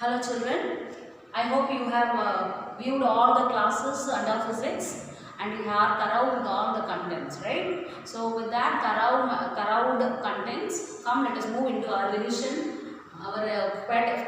Hello children, I hope you have viewed all the classes under physics and you have thorough with all the contents, right? So with that thorough contents, come let us move into our revision. Our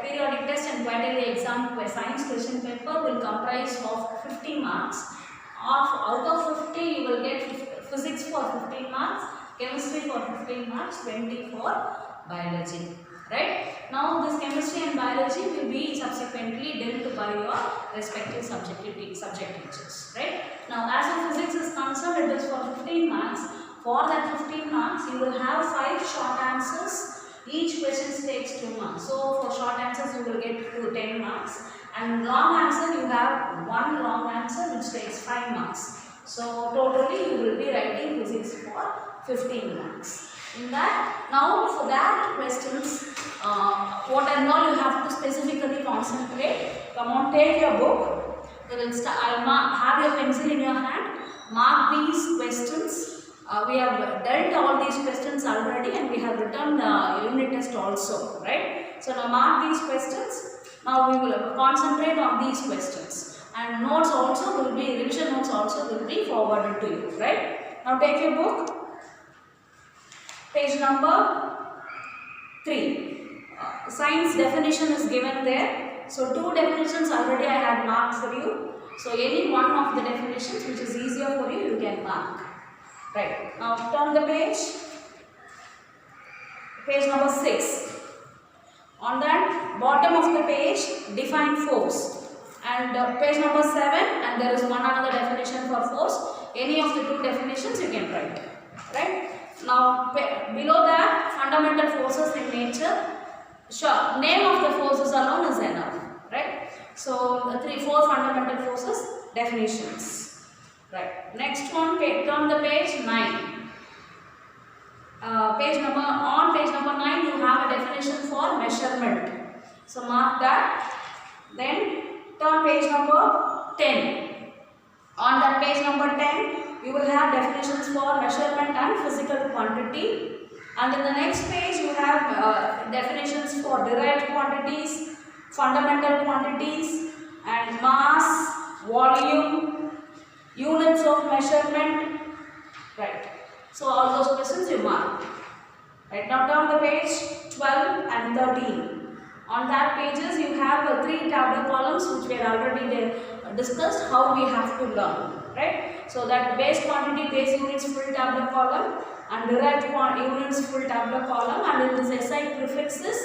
periodic test and quarterly exam science question paper will comprise of 50 marks. Out of 50 you will get physics for 15 marks, chemistry for 15 marks, 20 for biology. Right? Now this chemistry and biology will be subsequently dealt by your respective subject teachers. Right? Now as for physics is concerned, it is for 15 marks. For that 15 marks, you will have 5 short answers. Each question takes 2 marks. So for short answers, you will get 10 marks. And long answer, you have 1 long answer which takes 5 marks. So totally, you will be writing physics for 15 marks. In that, now for that questions, what and all you have to specifically concentrate. Come on, take your book. I'll have your pencil in your hand. Mark these questions. We have dealt all these questions already and we have written the unit test also, right? So now mark these questions. Now we will concentrate on these questions. And notes also will be, revision notes also will be forwarded to you, right? Now take your book. Page number 3. Science definition is given there. So 2 definitions already I had marked for you. So any one of the definitions which is easier for you, you can mark. Right. Now turn the page. Page number 6. On that bottom of the page, define force. And page number 7, and there is one another definition for force. Any of the 2 definitions you can write. Right. Now below that, fundamental forces in nature. Sure, name of the forces alone is enough, right? So 4 fundamental forces definitions, right? Next one, turn the page 9. On page number 9, you have a definition for measurement. So mark that. Then turn page number 10. On that page number 10. You will have definitions for measurement and physical quantity. And in the next page, you have definitions for derived quantities, fundamental quantities, and mass, volume, units of measurement. Right. So all those questions you mark. Right. Now turn the page 12 and 13. On that pages, you have 3 tabular columns which we had already discussed how we have to learn. Right? So that base quantity, base units, full tabular column, and derived units, full tabular column, and in this SI prefixes,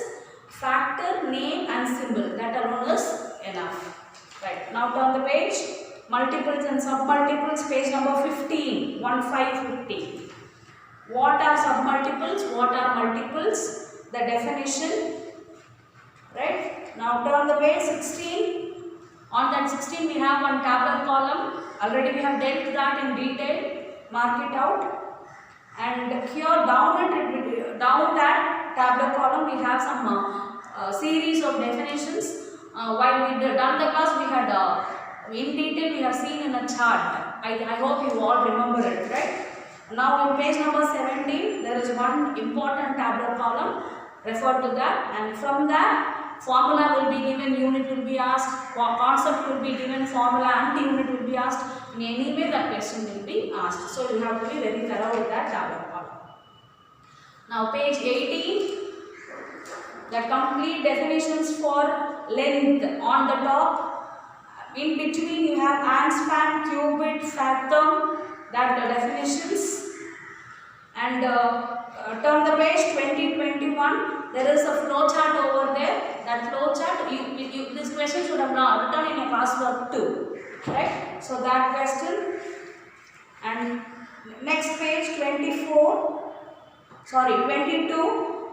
factor, name and symbol. That alone is enough. Right. Now turn the page. Multiples and submultiples, page number 15, 15. What are submultiples? What are multiples? The definition. Right. Now turn the page 16. On that 16 we have one tabular column. Already we have dealt that in detail. Mark it out. And here down that tabular column we have some series of definitions. While we done the class, we had in detail we have seen in a chart. I hope you all remember it, right? Now in page number 17 there is one important tabular column. Refer to that, and from that formula will be given, unit will be asked, concept will be given, formula and unit will be asked. In any way that question will be asked. So you have to be very thorough with that tabular column. Now page 18, the complete definitions for length on the top. In between you have anspan, cubit, fathom, that the definitions. And turn the page 2021. There is a flow chart over there. That flow chart, this question should have now written in your classwork too, right? So that question. And next page 22.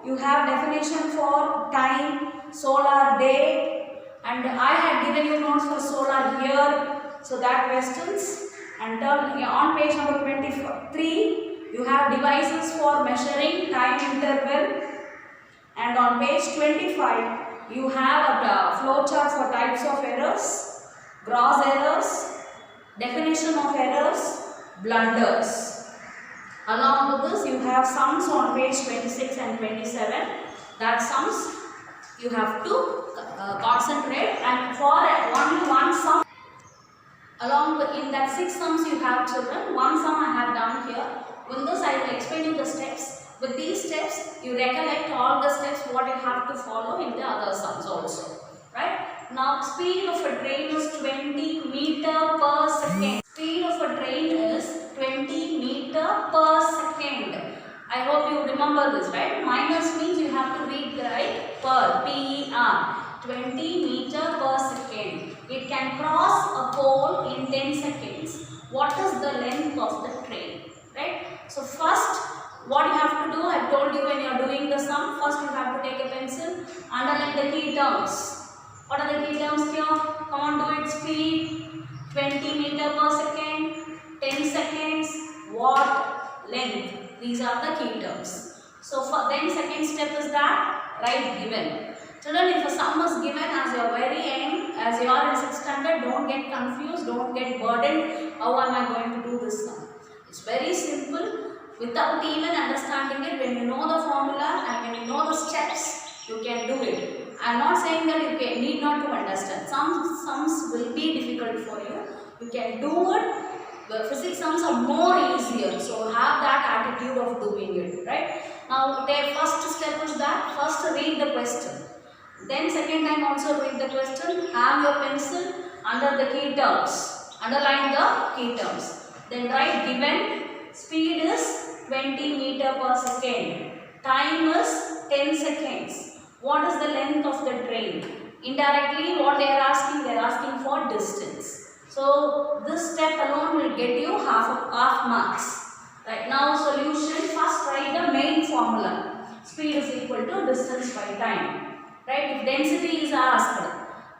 You have definition for time, solar, day, and I had given you notes for solar here. So that questions. And on page number 23. You have devices for measuring time interval, and on page 25 you have a flow chart for types of errors, gross errors, definition of errors, blunders. Along with this you have sums on page 26 and 27. That sums you have to concentrate concentrate, and for only one sum, along with in that 6 sums you have children, one sum I have done here. In this I will explain you the steps. With these steps, you recollect all the steps what you have to follow in the other sums also. Right? Now, speed of a train is 20 meter per second. Speed of a train is 20 meter per second. I hope you remember this, right? Minus means you have to read the right per, P-E-R, 20 meter per second. It can cross a pole in 10 seconds. What is the length of the train? Right? So first, what you have to do, I told you when you are doing the sum, first you have to take a pencil, underline the key terms. What are the key terms here? Come on, do it. Speed, 20 meter per second, 10 seconds, watt, length. These are the key terms. So for then second step is that write given. Children, if a sum is given as you are very young, as you are in 6th standard, don't get confused, don't get burdened. How am I going to do this sum? It's very simple. Without even understanding it, when you know the formula and when you know the steps, you can do it. I am not saying that you need not to understand. Some sums will be difficult for you. You can do it. The physics sums are more easier. So have that attitude of doing it. Right? Now, the first step is that first read the question. Then second time also read the question. Have your pencil under the key terms. Underline the key terms. Then write given. Speed is 20 meter per second. Time is 10 seconds. What is the length of the train? Indirectly, what they are asking for distance. So this step alone will get you half marks. Right now, solution. First, write the main formula. Speed is equal to distance by time. Right? If density is asked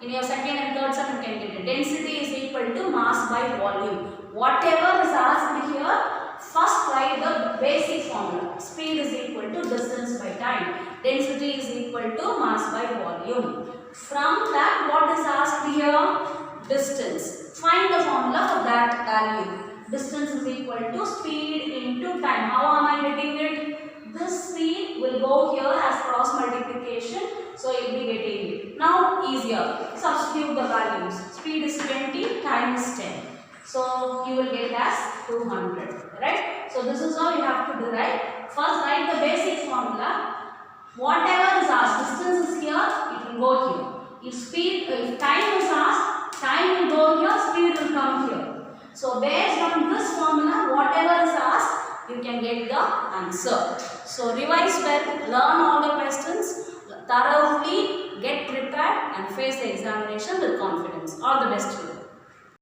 in your second and third sum, you can get it. Density is equal to mass by volume. Whatever is asked here, first write the basic formula. Speed is equal to distance by time. Density is equal to mass by volume. From that, what is asked here? Distance. Find the formula for that value. Distance is equal to speed into time. How am I getting it? This speed will go here as cross multiplication. So you will be getting it. Now easier. Substitute the values. Speed is 20, time is 10. So you will get as 200, right? So this is how you have to do, right? First write the basic formula. Whatever is asked, distance is here, it will go here. If time is asked, time will go here, speed will come here. So based on this formula, whatever is asked, you can get the answer. So revise well, learn all the questions, thoroughly get prepared and face the examination with confidence. All the best to you.